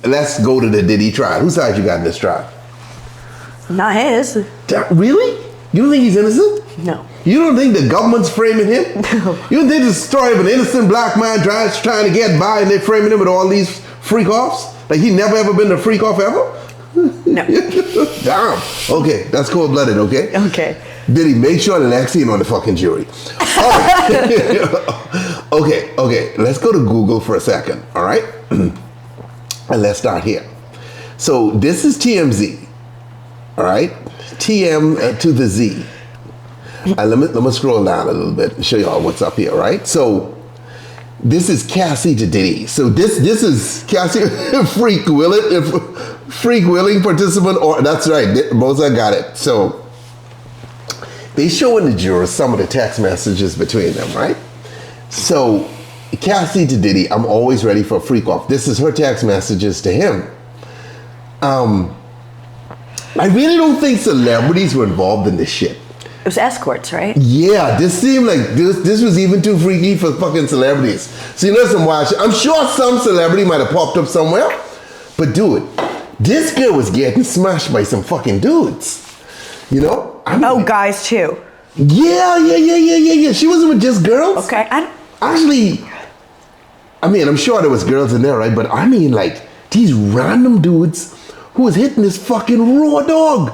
let's go to the Diddy trial. Whose side you got in this trial? Not his. Really? You don't think he's innocent? No. You don't think the government's framing him? No. You don't think it's a story of an innocent black man trying to get by and they're framing him with all these freak-offs? Like he never ever been a freak-off ever? No. Damn. Okay, that's cold-blooded, okay? Okay. Diddy, make sure the next scene on the fucking jury. All right. Okay, let's go to Google for a second, all right? And let's start here. So this is TMZ, all right? TM to the Z. Let me scroll down a little bit and show y'all what's up here, right? So this is Cassie to Diddy. So this is Cassie, freak willing participant, or that's right, Boza got it. So they showing the jurors some of the text messages between them, right? So Cassie to Diddy, I'm always ready for a freak off. This is her text messages to him. I really don't think celebrities were involved in this shit. It was escorts, right? Yeah, this seemed like this was even too freaky for fucking celebrities. See, listen, watch. I'm sure some celebrity might have popped up somewhere, but dude, this girl was getting smashed by some fucking dudes. You know? Guys too. Yeah. She wasn't with just girls. Okay. Actually, I mean, I'm sure there was girls in there, right? But I mean, like these random dudes who was hitting this fucking raw dog.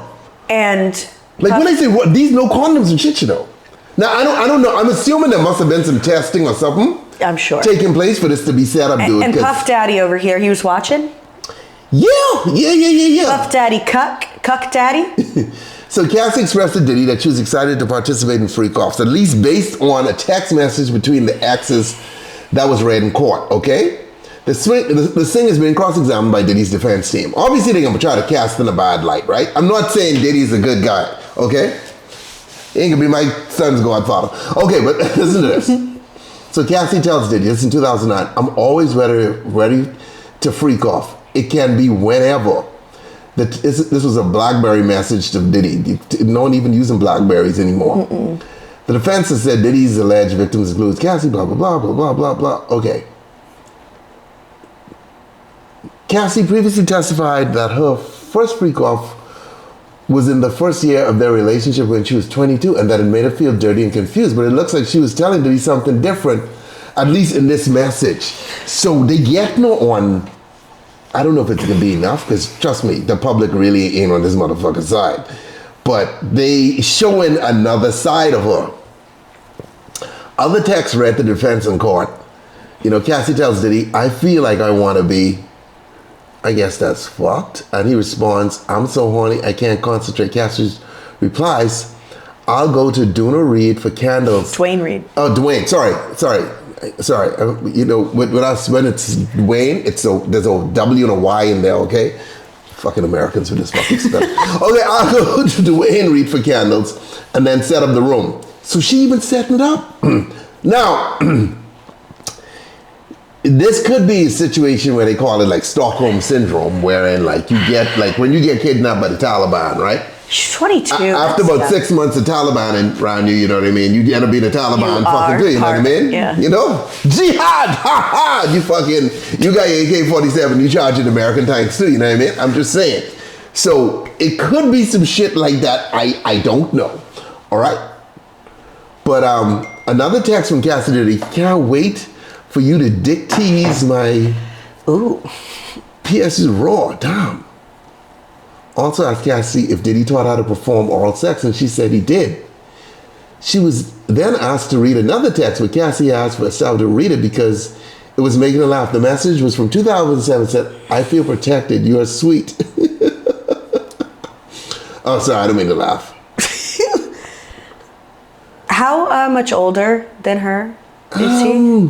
And like when I say what, these no condoms and shit, you know. Now I don't know. I'm assuming there must have been some testing or something. I'm sure taking place for this to be set up, dude. And Puff Daddy over here, he was watching. Yeah. Puff Daddy, cuck Daddy. So Cassie expressed to Diddy that she was excited to participate in freak-offs, at least based on a text message between the exes that was read in court, okay? The singer's been cross-examined by Diddy's defense team. Obviously, they're gonna try to cast in a bad light, right? I'm not saying Diddy's a good guy, okay? He ain't gonna be my son's godfather. Okay, but listen to this. So Cassie tells Diddy, this in 2009, I'm always ready to freak off. It can be whenever. This was a BlackBerry message to Diddy. No one even using BlackBerries anymore. The defense has said Diddy's alleged victims includes Cassie, blah, blah, blah, blah, blah, blah, blah. Okay. Cassie previously testified that her first freak-off was in the first year of their relationship when she was 22 and that it made her feel dirty and confused. But it looks like she was telling Diddy something different, at least in this message. So they get no on... I don't know if it's gonna be enough, because trust me, the public really ain't on this motherfucker's side. But they showing another side of her. Other texts read the defense in court. You know, Cassie tells Diddy, I feel like I wanna be, I guess that's fucked. And he responds, I'm so horny, I can't concentrate. Cassie replies, I'll go to Duna Reed for candles. Dwayne Reed. Oh, Dwayne, sorry. You know, with us, when it's Dwayne, there's a W and a Y in there, okay? Fucking Americans with this fucking stuff. Okay, I'll go to Dwayne Reed for candles and then set up the room. So she even setting it up. Now, this could be a situation where they call it like Stockholm Syndrome, wherein like you get, like when you get kidnapped by the Taliban, right? She's 22. After about 6 months of Taliban around you, you know what I mean? You end up being a Taliban fucking too, you know what I mean? Yeah. You know? Jihad! Ha ha! You got your AK-47, you charging American tanks too, you know what I mean? I'm just saying. So it could be some shit like that. I don't know. All right? But another text from Cassidy, can't wait for you to dick tease my... Ooh. PS is raw, damn. Also asked Cassie if Diddy taught how to perform oral sex, and she said he did. She was then asked to read another text, but Cassie asked for herself to read it because it was making her laugh. The message was from 2007, said, I feel protected, you're sweet. Oh, sorry, I don't mean to laugh. How much older than her is he?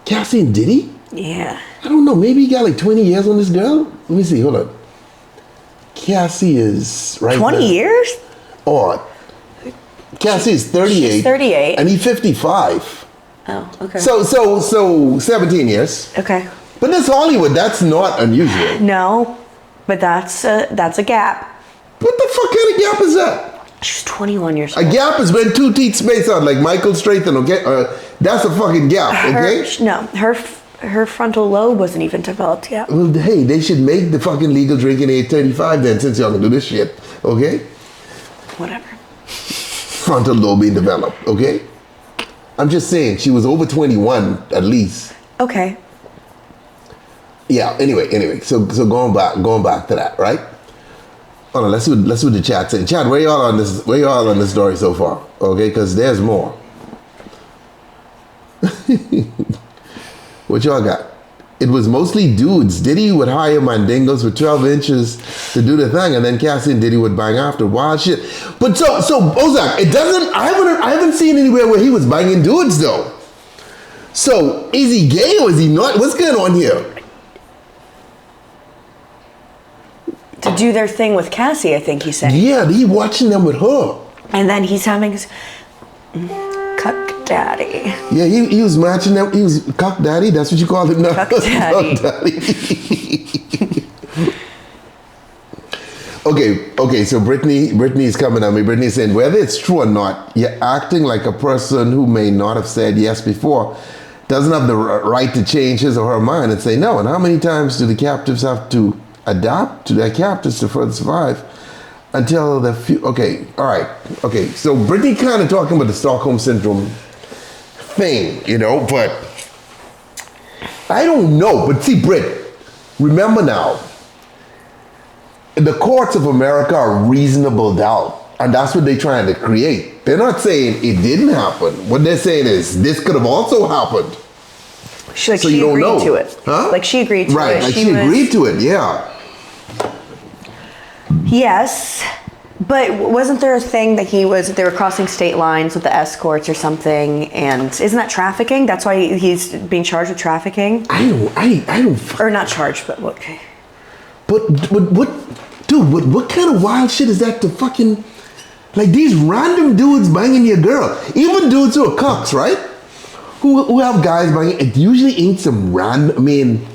Cassie and Diddy? Yeah. I don't know, maybe he got like 20 years on this girl? Let me see, hold on. Cassie is right 20 years? Oh, Cassie is 38. She's 38. And he's 55. Oh, okay. So 17 years. Okay. But that's Hollywood. That's not unusual. No, but that's a gap. What the fuck kind of gap is that? She's 21 years old. A gap is when two teeth space out, like Michael Stratham, okay? That's a fucking gap, okay? her frontal lobe wasn't even developed yet. Well, hey, they should make the fucking legal drinking age 35 then, since y'all can do this shit, okay? Whatever. Frontal lobe being developed, okay? I'm just saying, she was over 21 at least. Okay. Yeah. Anyway. So going back to that, right? Hold on. Let's see what the chat saying. Chat, where y'all on this? Where y'all on this story so far? Okay, because there's more. What y'all got? It was mostly dudes. Diddy would hire mandingos with 12 inches to do the thing, and then Cassie and Diddy would bang after. Wild shit. But so Ozak, it doesn't. I haven't seen anywhere where he was banging dudes though. So is he gay or is he not? What's going on here? To do their thing with Cassie, I think he's saying. Yeah, he watching them with her. And then he's having his cuck daddy. Yeah, he was matching them. He was cuck daddy. That's what you call it now. Cuck daddy. Okay. So Brittany's coming at me. Brittany's saying whether it's true or not, you're acting like a person who may not have said yes before doesn't have the right to change his or her mind and say no. And how many times do the captives have to adapt to their captors to further survive until the okay, all right, okay. So Brittany kind of talking about the Stockholm syndrome thing, you know, but I don't know. But see, Britt, remember now, the courts of America are reasonable doubt, and that's what they're trying to create. They're not saying it didn't happen. What they're saying is this could have also happened. She agreed to it. Huh? Like she agreed to it. Right, like she agreed to it, yeah. Yes, but wasn't there a thing that they were crossing state lines with the escorts or something? And isn't that trafficking? That's why he's being charged with trafficking? I don't. Or not charged, but okay. But what, dude, what kind of wild shit is that to fucking, like these random dudes banging your girl? Even dudes who are cucks, right? Who have guys banging, it usually ain't some random, I mean,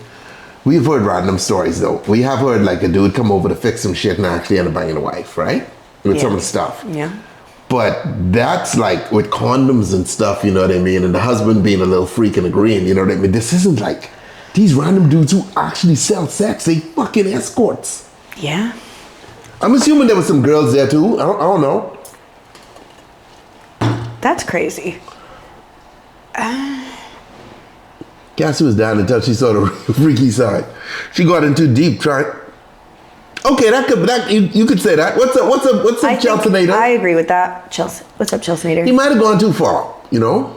we've heard random stories though. We have heard like a dude come over to fix some shit and actually end up banging a wife, right? With some of the stuff. Yeah. But that's like with condoms and stuff, you know what I mean? And the husband being a little freak and agreeing, you know what I mean? This isn't like these random dudes who actually sell sex. They fucking escorts. Yeah. I'm assuming there were some girls there too. I don't know. That's crazy. Cassie was down until she saw the freaky side. She got in too deep trying. Okay, you could say that. What's up, Chelsea Nader? I agree with that. Chelsea. What's up, Chelsea Nader? He might have gone too far, you know?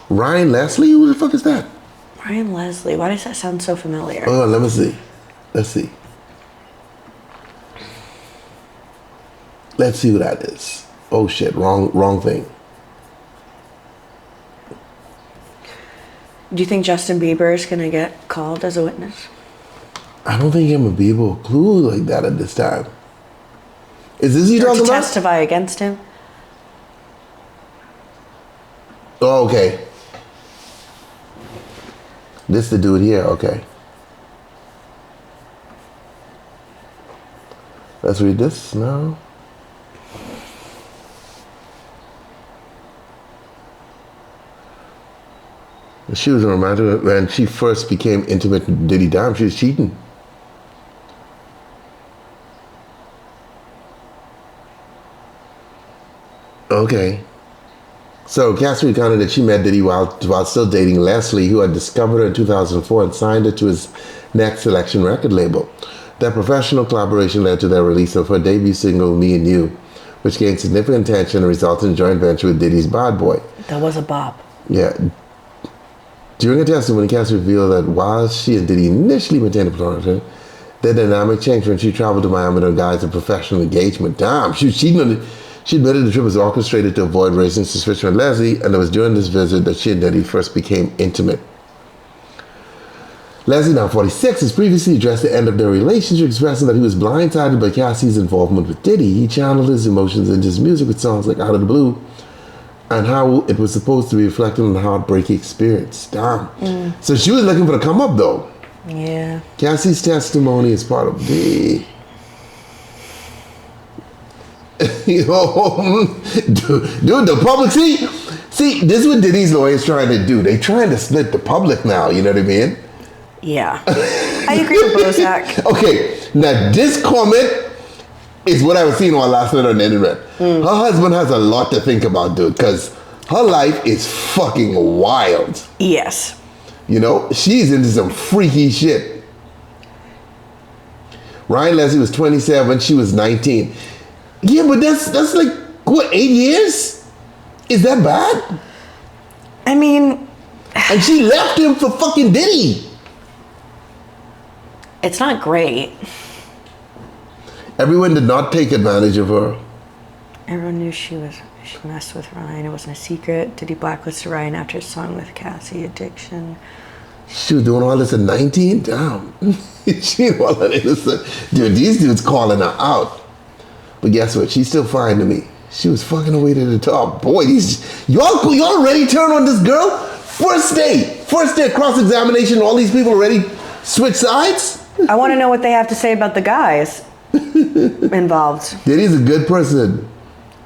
Ryan Leslie? Who the fuck is that? Ryan Leslie. Why does that sound so familiar? Oh, let me see. Let's see. Let's see who that is. Oh shit, wrong thing. Do you think Justin Bieber is going to get called as a witness? I don't think him and Bieber will clue like that at this time. Is this you talking to about? Testify against him? Oh, okay. This the dude here, okay. Let's read this now. She was a romantic when she first became intimate with Diddy. Damn, she was cheating. Okay. So Cassie recounted that she met Diddy while still dating Leslie, who had discovered her in 2004 and signed her to his Next Selection record label. Their professional collaboration led to their release of her debut single, Me and You, which gained significant attention and resulted in a joint venture with Diddy's Bad Boy. That was a bop. Yeah. During a testimony, Cassie revealed that while she and Diddy initially maintained a platonic relationship, their dynamic changed when she traveled to Miami to guise a professional engagement. Damn, she was cheating on it. She admitted the trip was orchestrated to avoid raising suspicion on Leslie, and it was during this visit that she and Diddy first became intimate. Leslie, now 46, has previously addressed the end of their relationship, expressing that he was blindsided by Cassie's involvement with Diddy. He channeled his emotions into his music with songs like Out of the Blue, and how it was supposed to be reflected on the heartbreaking experience. Damn. So she was looking for the come up though. Yeah. Cassie's testimony is part of the... dude, the public, see, See, this is what Diddy's lawyers trying to do. They trying to split the public now. You know what I mean? Yeah. I agree with Bozak. Okay, now this comment is what I was seeing on last night on the internet. Her husband has a lot to think about, dude, because her life is fucking wild. Yes. You know, she's into some freaky shit. Ryan Leslie was 27, she was 19. Yeah, but that's like, what, 8 years? Is that bad? I mean... And she left him for fucking Diddy. It's not great. Everyone did not take advantage of her. Everyone knew she messed with Ryan. It wasn't a secret. Did he blacklist Ryan after his song with Cassie, Addiction? She was doing all this at 19? Damn. She ain't all that innocent. Dude, these dudes calling her out. But guess what? She's still fine to me. She was fucking her way to the top. Boy, y'all already turned on this girl? First day cross-examination, all these people already switch sides? I want to know what they have to say about the guys involved. Diddy's a good person.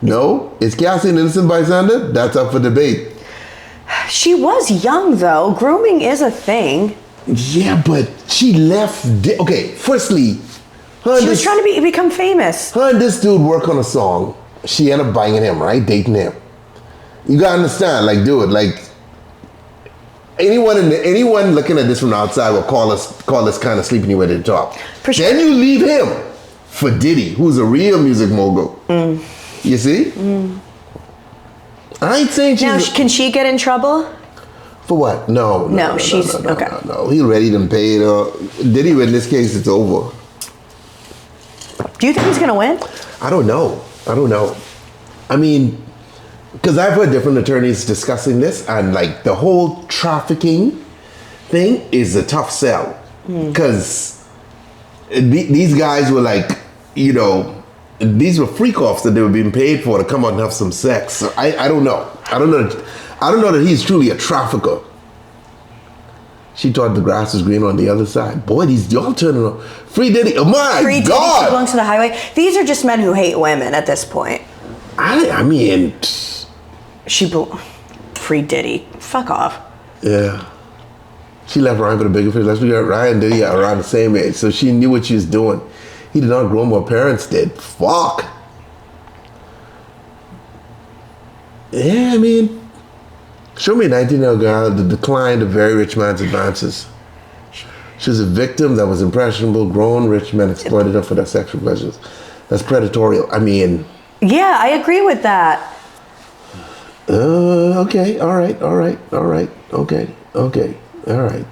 No? Is Cassie an innocent bystander? That's up for debate. She was young, though. Grooming is a thing. Yeah, but she left... Okay, firstly... She was trying to become famous. Her and this dude work on a song. She ended up banging him, right? Dating him. You gotta understand, like, dude, like... Anyone looking at this from the outside will call us kind of sleeping you at the top. For sure. Then you leave him for Diddy, who's a real music mogul. You see? I ain't saying she's... Now, can she get in trouble? For what? No, she's... Okay. No. He already done paid her. Diddy, in this case, it's over. Do you think he's going to win? I don't know. I mean... Because I've heard different attorneys discussing this, and like the whole trafficking thing is a tough sell. Because these guys were like, you know, these were freak-offs that they were being paid for to come out and have some sex. So I don't know. I don't know that he's truly a trafficker. She thought the grass was green on the other side. Boy, y'all turning on. Free Diddy. Oh my Free Diddy, God. she belongs to the highway. These are just men who hate women at this point. I mean... Free Diddy. Fuck off. Yeah. She left Ryan for the bigger fish. Let's figure out Ryan and Diddy are around the same age, so she knew what she was doing. He did not grow him, her parents did. Fuck. Yeah, I mean, show me a 19-year-old girl that declined a very rich man's advances. She was a victim that was impressionable. Grown rich men exploited her for their sexual pleasures. That's predatorial. I mean... Yeah, I agree with that. Okay, all right, okay, all right.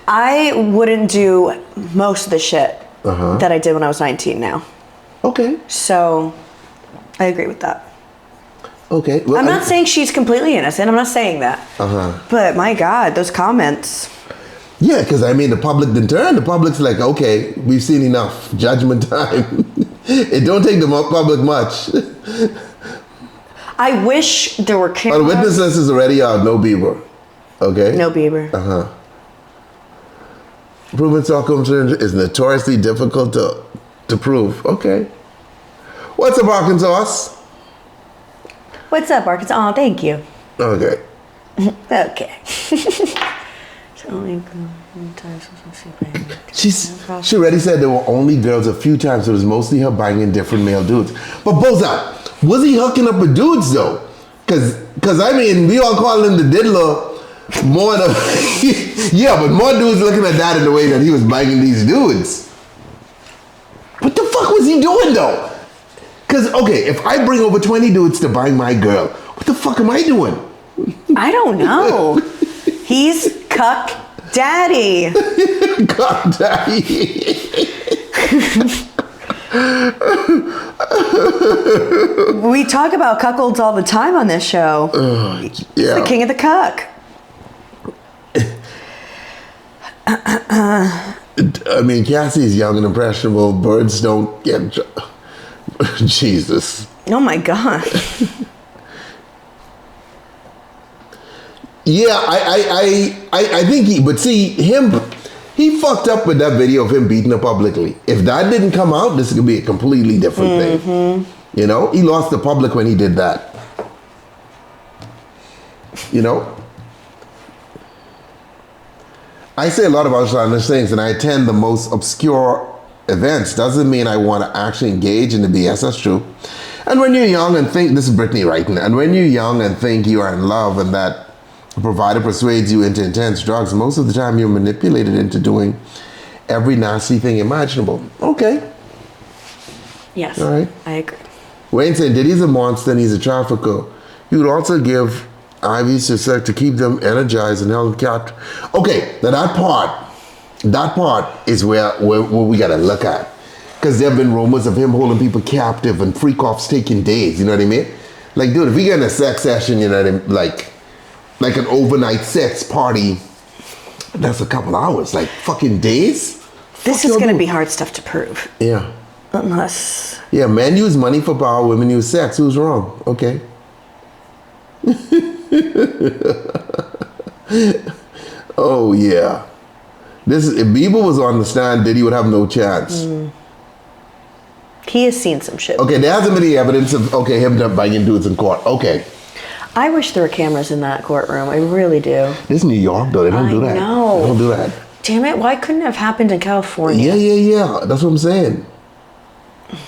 I wouldn't do most of the shit that I did when I was 19 now. Okay. So, I agree with that. Okay. Well, I'm not saying she's completely innocent. I'm not saying that. But my God, those comments. Yeah, because I mean, the public didn't turn. The public's like, okay, we've seen enough. Judgment time. It don't take the public much. I wish there were cameras. The witness list is already out. No Bieber. Okay? No Bieber. Proven circumcision is notoriously difficult to prove. Okay. What's up, Arkansas? What's up, Arkansas? Oh, thank you. Okay. Okay. She already said there were only girls a few times, so it was mostly her banging different male dudes. But Boza, was he hooking up with dudes though? Cause I mean, we all call him the diddler more than yeah, but more dudes looking at that in the way that he was banging these dudes. What the fuck was he doing though? Cause okay, if I bring over 20 dudes to bang my girl, what the fuck am I doing? I don't know. He's cuck daddy. Cuck daddy. We talk about cuckolds all the time on this show. Yeah. He's the king of the cuck. I mean, Cassie's young and impressionable. Birds don't get... Jesus. Oh my God. Yeah, I think he fucked up with that video of him beating her publicly. If that didn't come out, this could be a completely different thing. You know, he lost the public when he did that. You know? I say a lot of outlandish things, and I attend the most obscure events. Doesn't mean I want to actually engage in the BS. That's true. And when you're young and think, this is Brittany writing, and when you're young and think you are in love and that a provider persuades you into intense drugs, most of the time you're manipulated into doing every nasty thing imaginable. Okay. Yes. All right. I agree. Wayne said, Diddy's a monster and he's a trafficker. You would also give IVs to sex to keep them energized and held captive. Okay, now that part is where we got to look at. Because there have been rumors of him holding people captive and freak offs taking days, you know what I mean? Like, dude, if we get in a sex session, you know what I mean? Like an overnight sex party, that's a couple hours, like fucking days? This is going to be hard stuff to prove. Yeah. Unless... Yeah, men use money for power, women use sex. Who's wrong? Okay. Oh, yeah. If Bieber was on the stand, Diddy would have no chance. He has seen some shit. Okay, there hasn't been any evidence of, him banging dudes in court. Okay. I wish there were cameras in that courtroom. I really do. This is New York, though. They don't do that. No. They don't do that. Damn it. Why couldn't it have happened in California? Yeah. That's what I'm saying.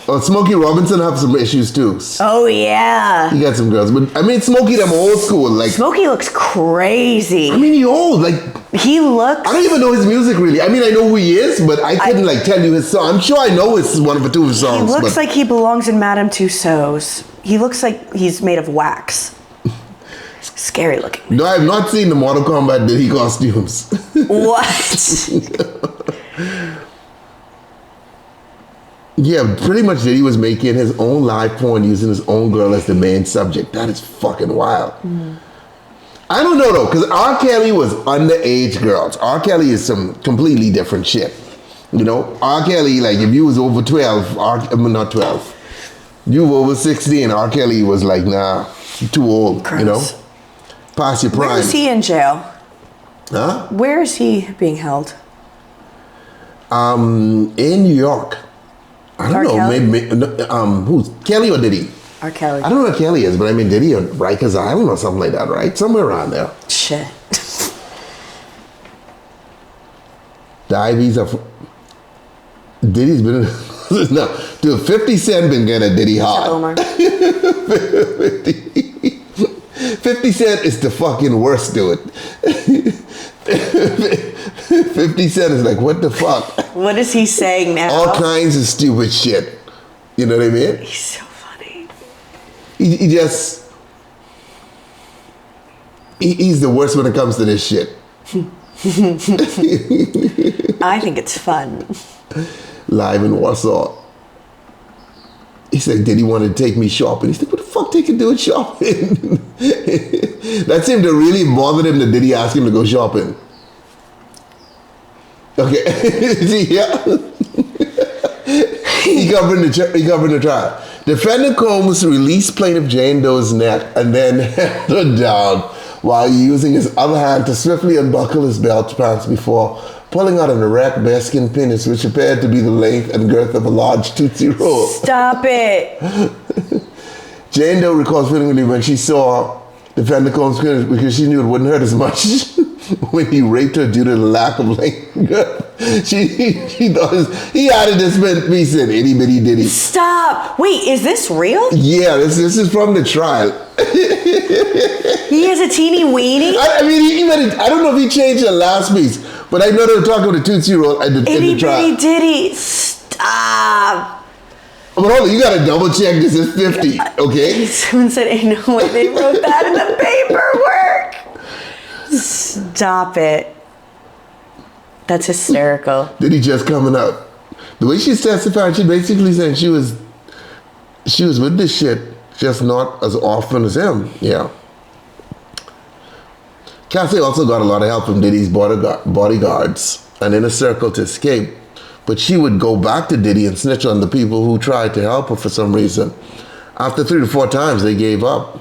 Oh, Smokey Robinson have some issues, too. Oh, yeah. He got some girls. But, I mean, Smokey, them old school. Like, Smokey looks crazy. I mean, he old. Like, he looks... I don't even know his music, really. I mean, I know who he is, but I couldn't, tell you his song. I'm sure I know it's one or two of his songs. He looks like he belongs in Madame Tussauds. He looks like he's made of wax. Scary looking. No, I have not seen the Mortal Kombat Diddy costumes. What? Yeah, pretty much Diddy was making his own live porn using his own girl as the main subject. That is fucking wild. I don't know, though, because R. Kelly was underage girls. R. Kelly is some completely different shit. You know, R. Kelly, like, if you was over 12, not 12, you were over 16, R. Kelly was like, nah, you're too old, Gross. you know? Past your prime. Where is he in jail? Huh? Where is he being held? In New York. I don't know, Kelly? maybe, who's, Kelly or Diddy? R. Kelly. I don't know who Kelly is, but I mean Diddy on Rikers Island or something like that, right? Somewhere around there. Shit. The IVs are, Diddy's been in, no, dude, 50 Cent been getting a Diddy hard. Omar. 50 Cent is the fucking worst, dude. 50 Cent is like, what the fuck? What is he saying now? All kinds of stupid shit. You know what I mean? He's so funny. He's the worst when it comes to this shit. I think it's fun. Live in Warsaw. He's like, did he want to take me shopping? He's like, what the fuck they can do with shopping? That seemed to really bother him that Diddy asked him to go shopping. Okay. Yeah. He governed the trial. Defendant Combs released plaintiff Jane Doe's neck and then held her down while using his other hand to swiftly unbuckle his belt pants before pulling out an erect bearskin penis which appeared to be the length and girth of a large Tootsie Roll. Stop it. Jane Doe recalls feeling relieved when she saw Defendant Combs' penis because she knew it wouldn't hurt as much when he raped her due to the lack of length and girth. She thought he added this piece in, itty bitty ditty. Stop. Wait, is this real? Yeah, this is from the trial. He has a teeny weenie? I mean, I don't know if he changed the last piece, but I know they were talking about the Tootsie Roll in the trial. Itty bitty ditty. Stop. But hold on, you gotta double check this is 50, okay? Someone said, ain't no way they wrote that in the paperwork. Stop it. That's hysterical. Did he just coming out? The way she's testifying, she basically saying she was with this shit, just not as often as him. Yeah. Cassie also got a lot of help from Diddy's bodyguards and inner circle to escape, but she would go back to Diddy and snitch on the people who tried to help her for some reason. After 3 to 4 times, they gave up.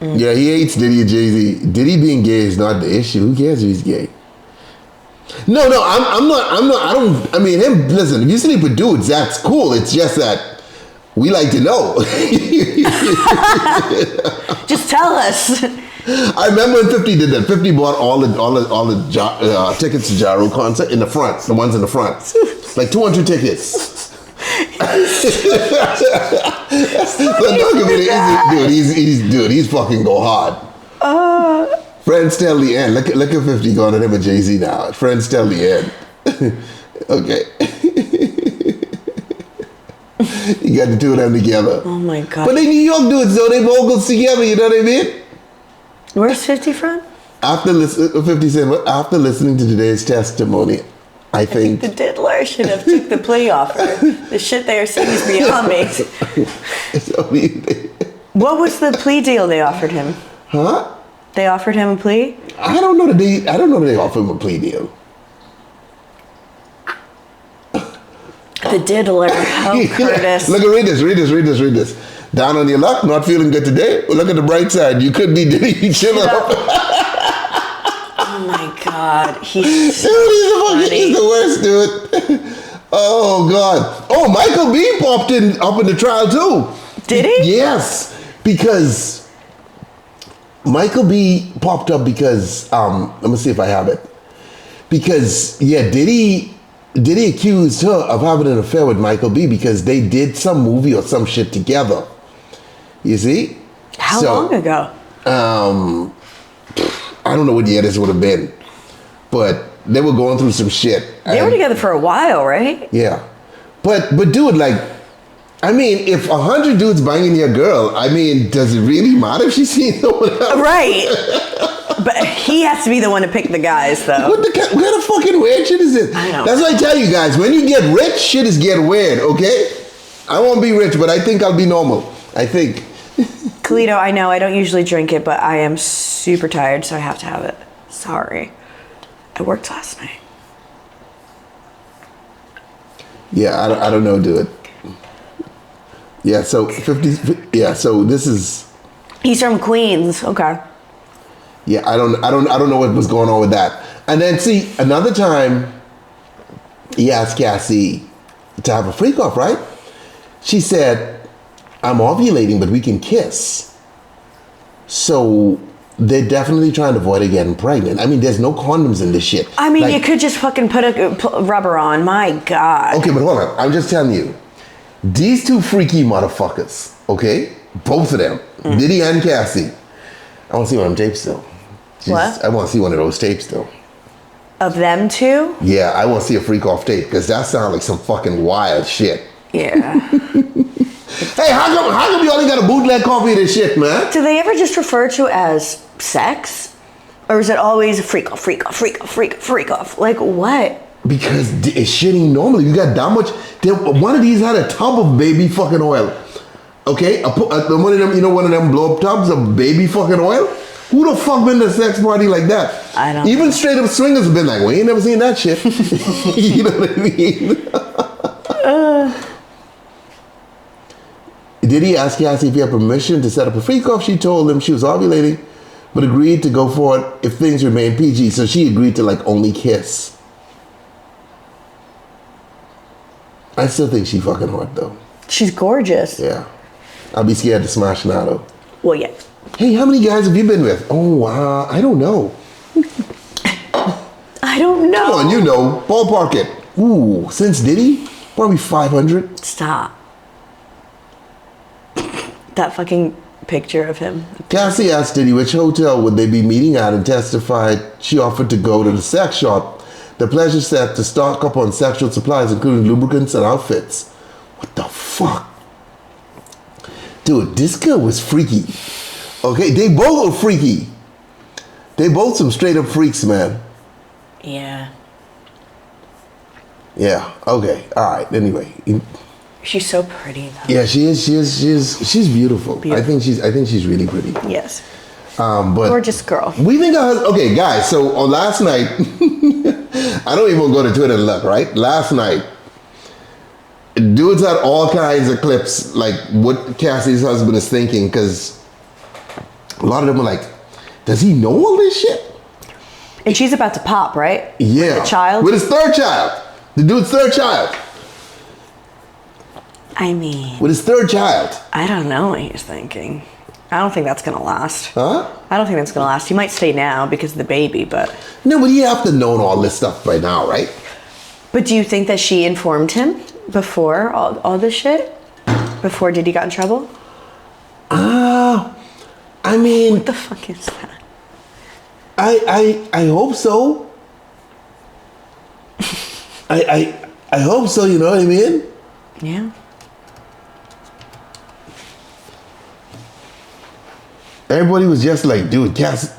Yeah, he hates Diddy and Jay-Z. Diddy being gay is not the issue. Who cares if he's gay? No, I mean, him, listen, if you sleep with dudes, that's cool. It's just that We like to know. Just tell us. I remember when 50 did that. 50 bought all the tickets to Ja Rule concert in the front, the ones in the front, like 200 tickets. He's fucking go hard. Friends tell the end. Look at 50 going at him with Jay-Z now. Friends tell the end. Okay. You got the two of them together. Oh my God. But they New York dudes though, they vocals together, you know what I mean? Where's 50 from? After 50 said, after listening to today's testimony, I think The diddler should have took the plea offer. The shit they are saying is beyond me. What was the plea deal they offered him? Huh? They offered him a plea? I don't know that they offered him a plea deal. The diddler. Oh, Curtis. Look, read this. Down on your luck, not feeling good today? Well, look at the bright side. You could be Diddy. Chill out. Oh my God. He's so He's the worst, dude. Oh God. Oh, Michael B popped up in the trial too. Did he? Yes, because Michael B popped up because let me see if I have it. Because Diddy accused her of having an affair with Michael B because they did some movie or some shit together. You see? How long ago? I don't know what year this would have been, but they were going through some shit. They were together for a while, right? Yeah, but dude, like, I mean, if 100 dudes banging your girl, I mean, does it really matter if she's seen someone else? Right. But he has to be the one to pick the guys, though. What kind of fucking weird shit is this? I know. That's why I tell you guys, when you get rich, shit is get weird, okay? I won't be rich, but I think I'll be normal. I think. Kalito, I know I don't usually drink it, but I am super tired, so I have to have it. Sorry. I worked last night. Yeah, I don't know, dude. Yeah, so 50. Yeah, so this is. He's from Queens. Okay. Yeah, I don't know what was going on with that. And then see, another time he asked Cassie to have a freak off, right? She said, I'm ovulating, but we can kiss. So they're definitely trying to avoid her getting pregnant. I mean, there's no condoms in this shit. I mean, you could just fucking put a rubber on. My God. Okay, but hold on. I'm just telling you. These two freaky motherfuckers, okay? Both of them. Diddy and Cassie. I want to see one of them tapes though. What? I want to see one of those tapes though. Of them two? Yeah, I want to see a freak off tape because that sounds like some fucking wild shit. Yeah. Hey, how come you only got a bootleg copy of this shit, man? Do they ever just refer to it as sex? Or is it always a freak off, freak off, freak off, freak off, freak off? Like what? Because it's shitting normally. You got that much. One of these had a tub of baby fucking oil. Okay? One of them, one of them blow up tubs of baby fucking oil? Who the fuck been to a sex party like that? I don't Even know. straight up swingers have been like, we ain't never seen that shit. You know what I mean? Did he ask Cassie if he had permission to set up a freak off? She told him she was ovulating, but agreed to go for it if things remain PG. So she agreed to like only kiss. I still think she fucking hot though. She's gorgeous. Yeah. I'll be scared to smash now though. Well, yeah. Hey, how many guys have you been with? Oh, I don't know. I don't know. Come on, you know. Ballpark it. Ooh, since Diddy? Probably 500. Stop. That fucking picture of him. Cassie asked Diddy which hotel would they be meeting at and testified she offered to go to the sex shop, the pleasure set, to stock up on sexual supplies including lubricants and outfits. What the fuck? Dude, this girl was freaky. Okay, they both were freaky. They both some straight up freaks, man. Yeah. Yeah, okay, all right, anyway. She's so pretty though. Yeah, she is. She's beautiful. I think she's really pretty. Yes. But Gorgeous girl. we think okay, guys. So on last night, I don't even go to Twitter and look. Right, last night, dudes had all kinds of clips like what Cassie's husband is thinking because a lot of them were like, "Does he know all this shit?" And she's about to pop, right? Yeah, With the child. with his third child, the dude's third child. I mean, with his third child. I don't know what he's thinking. I don't think that's gonna last. Huh? I don't think that's gonna last. He might stay now because of the baby, but... No, but you have to know all this stuff by now, right? But do you think that she informed him before all this shit? Before Diddy got in trouble? I mean... What the fuck is that? I hope so. I hope so, you know what I mean? Yeah. Everybody was just like, dude, Cass.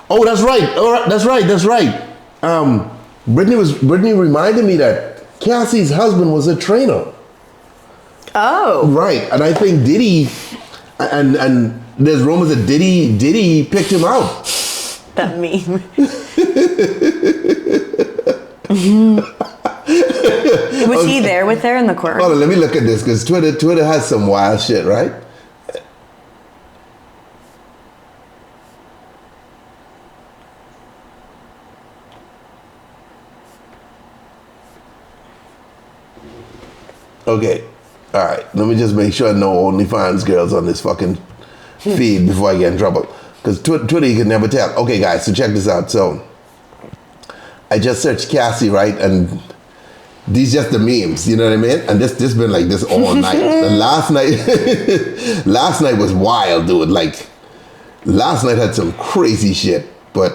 Oh, that's right. All right, that's right. Brittany reminded me that Cassie's husband was a trainer. Oh. Right, and I think Diddy, and there's rumors that Diddy picked him out. That meme. Was he there with her in the courtroom? Hold on, let me look at this because Twitter has some wild shit, right? Okay, all right. Let me just make sure no OnlyFans girls on this fucking feed before I get in trouble. Because Twitter, you can never tell. Okay, guys, so check this out. So, I just searched Cassie, right? And these just the memes, you know what I mean? And this been like this all night. And last night was wild, dude. Like, last night had some crazy shit, but...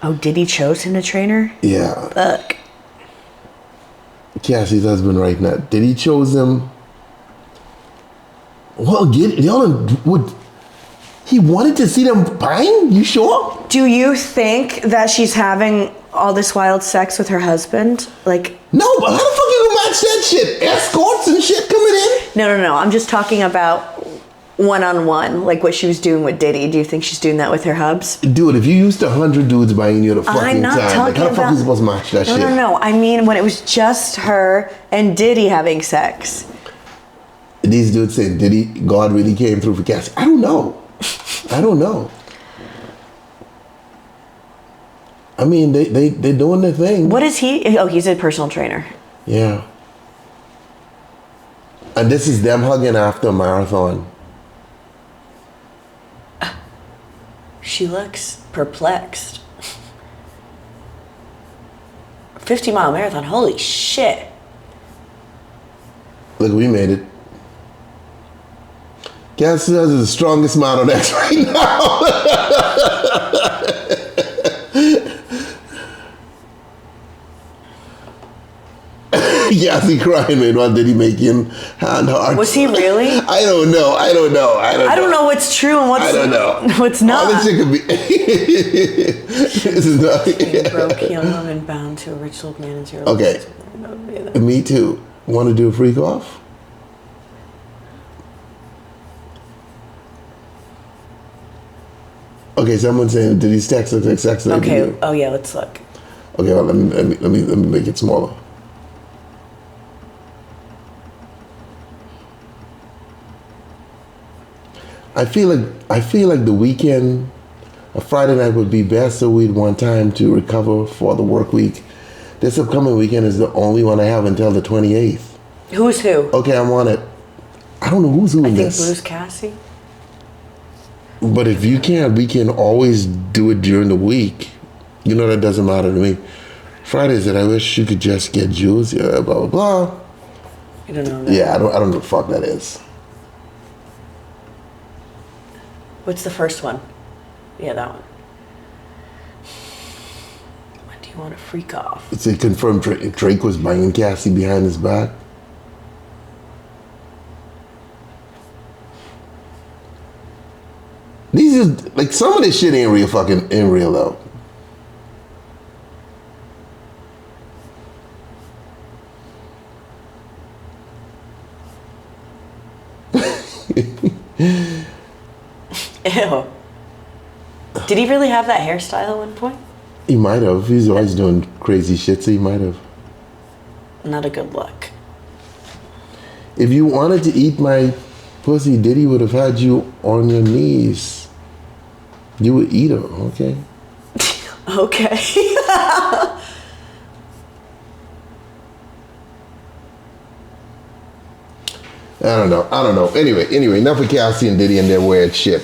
Oh, Diddy chose him to train her? Yeah. Fuck. Cassie's husband right now. Diddy chose him. Well, he wanted to see them bang? You sure? Do you think that she's having all this wild sex with her husband? Like... No, but how the fuck you gonna match that shit? Escorts and shit coming in? No. I'm just talking about one-on-one, like what she was doing with Diddy. Do you think she's doing that with her hubs? Dude, if you used 100 dudes buying you the fucking I'm not time, like, talking how the fuck about... you supposed to match that shit? No. I mean, when it was just her and Diddy having sex. These dudes say Diddy, God really came through for Cassie. I don't know. I mean, they doing their thing. What is he? Oh, he's a personal trainer. Yeah. And this is them hugging after a marathon. She looks perplexed. 50-mile marathon, holy shit. Look, we made it. Cassie is the strongest model that's right now. Cassie crying, man. What did he make him hand hard? Was he really? I don't know. I don't know what's true and what's... I don't know. What's not. All this shit could be... This is not... Broke young woman bound to a rich old man into her... Okay. Me too. Want to do a freak off? Okay, someone's saying, did his text look like sex? Okay. Oh yeah, let's look. Okay, well, let me make it smaller. I feel like the weekend, a Friday night would be best, so we'd want time to recover for the work week. This upcoming weekend is the only one I have until the 28th. Who's who? Okay, I'm on it. I don't know who's in this. I think Blue's Cassie. But if you can't, we can always do it during the week. You know, that doesn't matter to me. Fridays that I wish you could just get Jules, yeah, blah, blah, blah. You don't know that. Yeah, I don't know what the fuck that is. What's the first one? Yeah, that one. When do you want to freak off? It's a confirmed Drake was banging Cassie behind his back. These is like some of this shit ain't real though. Ew. Did he really have that hairstyle at one point? He might have. He's always doing crazy shit, so he might have. Not a good look. If you wanted to eat my pussy, Diddy would have had you on your knees. You would eat her, okay? Okay. I don't know. Anyway, enough of Cassie and Diddy and their weird shit.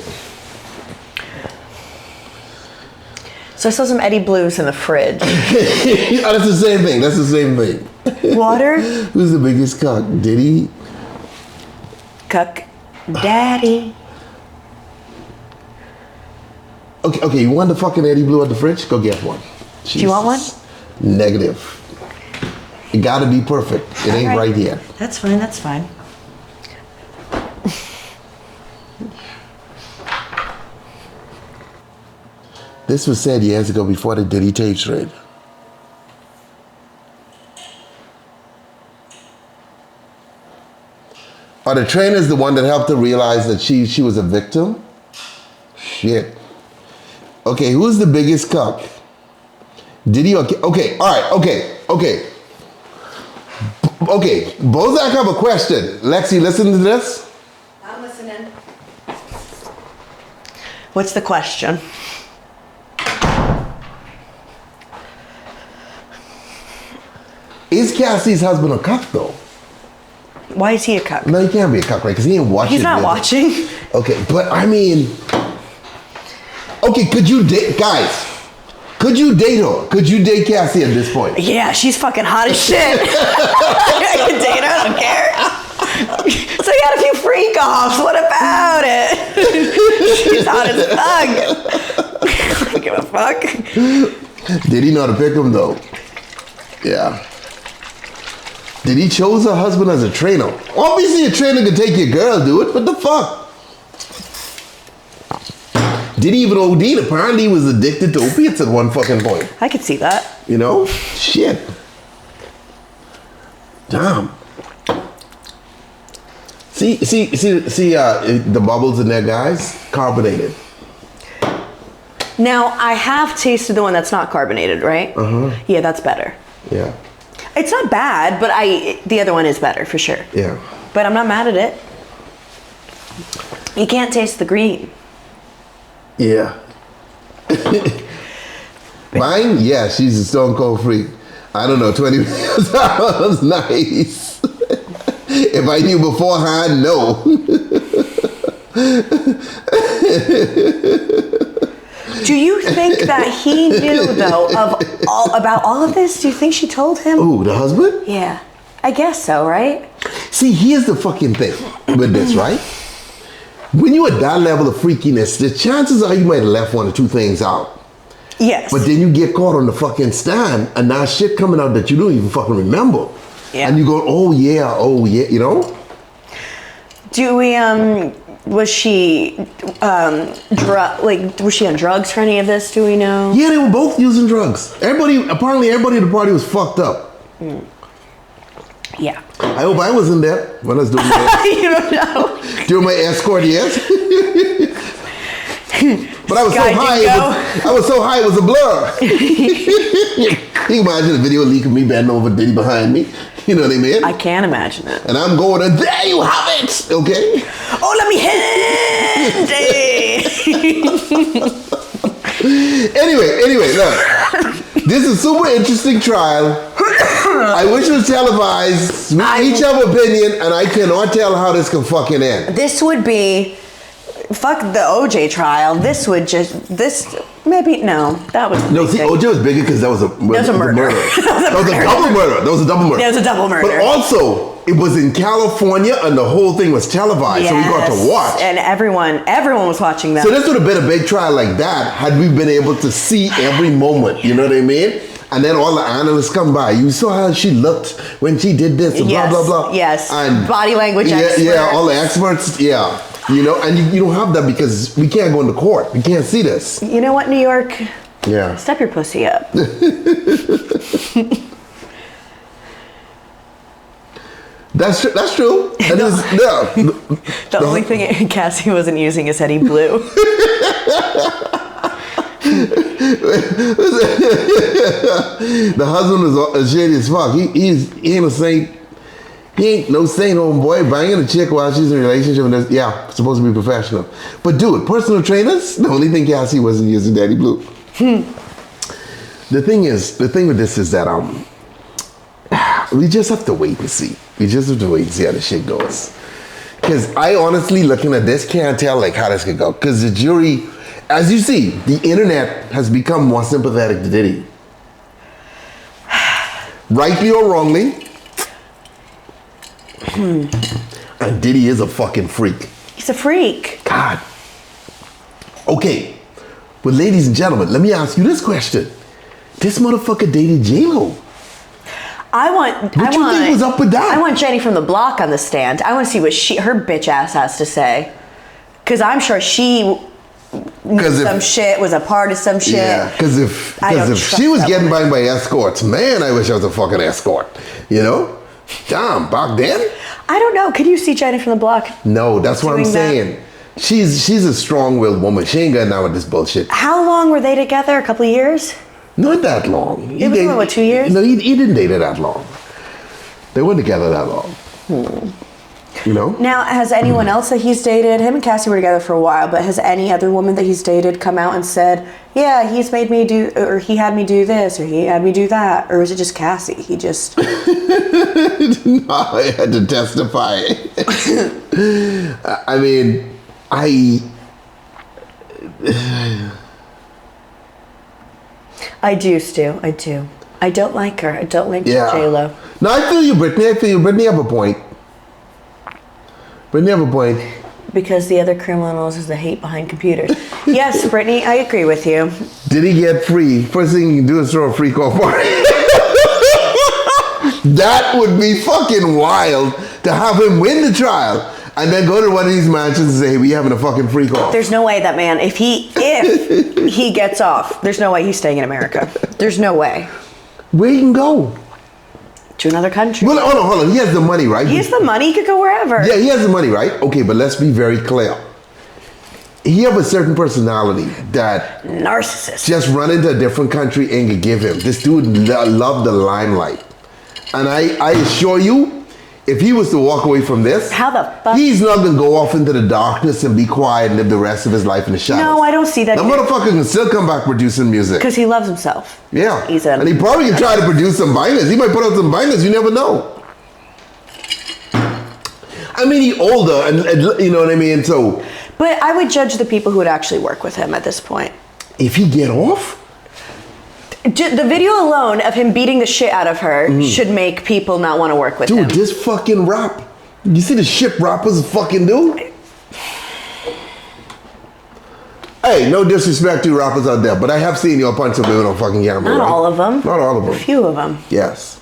So I saw some Eddie Blues in the fridge. That's the same thing. Water? Who's the biggest cock? Diddy? Cuck Daddy. Okay, you want the fucking Eddie Blue at the fridge? Go get one. Jesus. Do you want one? Negative. It gotta be perfect. It ain't right here. That's fine. This was said years ago before the Diddy tapes read. Are the trainers the one that helped her realize that she was a victim? Shit. Okay, who's the biggest cuck? Diddy or... Okay, all right, okay. Okay, Bozak have a question. Lexi, listen to this. I'm listening. What's the question? Is Cassie's husband a cuck though? Why is he a cuck? No, he can't be a cuck, right? Because he ain't watching. He's not watching. Okay, but I mean, okay, could you date, guys? Could you date her? Could you date Cassie at this point? Yeah, she's fucking hot as shit. I can date her, I don't care. So he had a few freak offs. What about it? She's hot as fuck. I don't give a fuck. Did he know how to pick him though? Yeah. Did he chose her husband as a trainer? Obviously a trainer could take your girl, dude. What the fuck? Did he even OD? Apparently he was addicted to opiates at one fucking point. I could see that. You know? Shit. Damn. See, the bubbles in there, guys? Carbonated. Now, I have tasted the one that's not carbonated, right? Uh-huh. Yeah, that's better. Yeah. It's not bad, but the other one is better for sure. Yeah. But I'm not mad at it. You can't taste the green. Yeah. Mine? Yeah, she's a stone cold freak. I don't know, 20 minutes. That was nice. If I knew beforehand, no. Do you think that he knew, though, about all of this? Do you think she told him? Ooh, the husband? Yeah. I guess so, right? See, here's the fucking thing with this, right? When you're at that level of freakiness, the chances are you might have left one or two things out. Yes. But then you get caught on the fucking stand and now shit coming out that you don't even fucking remember. Yeah. And you go, oh yeah, you know? Do we, was she, was she on drugs for any of this? Do we know? Yeah, they were both using drugs. Apparently everybody at the party was fucked up. Mm. Yeah. I hope I wasn't there when I was doing that. You don't know. During my escort, yes. But I was so high, I was so high it was a blur. You can imagine a video leak of me bending over Diddy behind me. You know what I mean? I can imagine it. And I'm going, and there you have it, okay? Oh, let me hit it. Anyway, look. This is a super interesting trial. I wish it was televised. We each have an opinion, and I cannot tell how this can fucking end. This would be, fuck the OJ trial. This would maybe, no, that was No, see, OJ was bigger because that was a murder. That was a double murder. That was a double murder. But also, it was in California, and the whole thing was televised, yes. So we got to watch. And everyone was watching that. So this would have been a big trial like that had we been able to see every moment. You know what I mean? And then all the analysts come by. You saw how she looked when she did this, and yes, blah, blah, blah. Yes, and body language experts. Yeah, all the experts, yeah. You know, and you don't have that because we can't go into court. We can't see this. You know what, New York? Yeah. Step your pussy up. That's true. And the only thing Cassie wasn't using is Eddie Blue. The husband is shady as fuck. He ain't a saint. He ain't no saint, homeboy, banging a chick while she's in a relationship. And yeah, supposed to be professional. But dude, personal trainers, the only thing Cassie wasn't using Daddy Blue. The thing with this is that we just have to wait and see. We just have to wait and see how the shit goes. Because I honestly, looking at this, can't tell like how this could go. Because the jury, as you see, the internet has become more sympathetic to Diddy. Rightly or wrongly. And Diddy is a fucking freak. He's a freak. God. Okay. But ladies and gentlemen, let me ask you this question. This motherfucker dated J-Lo. What you think was up with that? I want Jenny from the block on the stand. I want to see what her bitch ass has to say. Because I'm sure she knew some shit, was a part of some shit. Yeah, because if she was getting by escorts, man, I wish I was a fucking escort. You know? Damn, back then? I don't know. Could you see Jenny from the block? No, that's what I'm saying. She's a strong-willed woman. She ain't getting down with this bullshit. How long were they together? A couple of years? Not that long. It was what, 2 years? No, he didn't date her that long. They weren't together that long. You know? Now, has anyone else that he's dated, him and Cassie were together for a while, but has any other woman that he's dated come out and said, yeah, he's made me do, or he had me do this, or he had me do that, or was it just Cassie? He just... No, I had to testify. I mean, I do, Stu. I do. I don't like her. I don't like J-Lo. No, I feel you, Brittany. Brittany have a point. Brittany have a point. Because the other criminals is the hate behind computers. Yes, Brittany, I agree with you. Did he get free? First thing you can do is throw a free call party. That would be fucking wild to have him win the trial and then go to one of these mansions and say, hey, we having a fucking free call. There's no way that man, if he gets off, there's no way he's staying in America. There's no way. Where you can go? To another country. Well, hold on. He has the money, right? He has the money. He could go wherever. Yeah, he has the money, right? Okay, but let's be very clear. He have a certain personality that... Narcissist. Just run into a different country and could give him. This dude loved the limelight. And I assure you, if he was to walk away from this, how the fuck? He's not going to go off into the darkness and be quiet and live the rest of his life in the shadows. No, I don't see that. That motherfucker can still come back producing music. Because he loves himself. Yeah. And he probably can try to produce some bangers. He might put out some bangers. You never know. I mean, he's older and you know what I mean? So. But I would judge the people who would actually work with him at this point. If he get off? The video alone of him beating the shit out of her should make people not want to work with him. Dude, this fucking rap. You see the shit rappers fucking do? Hey, no disrespect to rappers out there, but I have seen you punch some women on fucking camera. Not all of them. Not all of them. A few of them. Yes.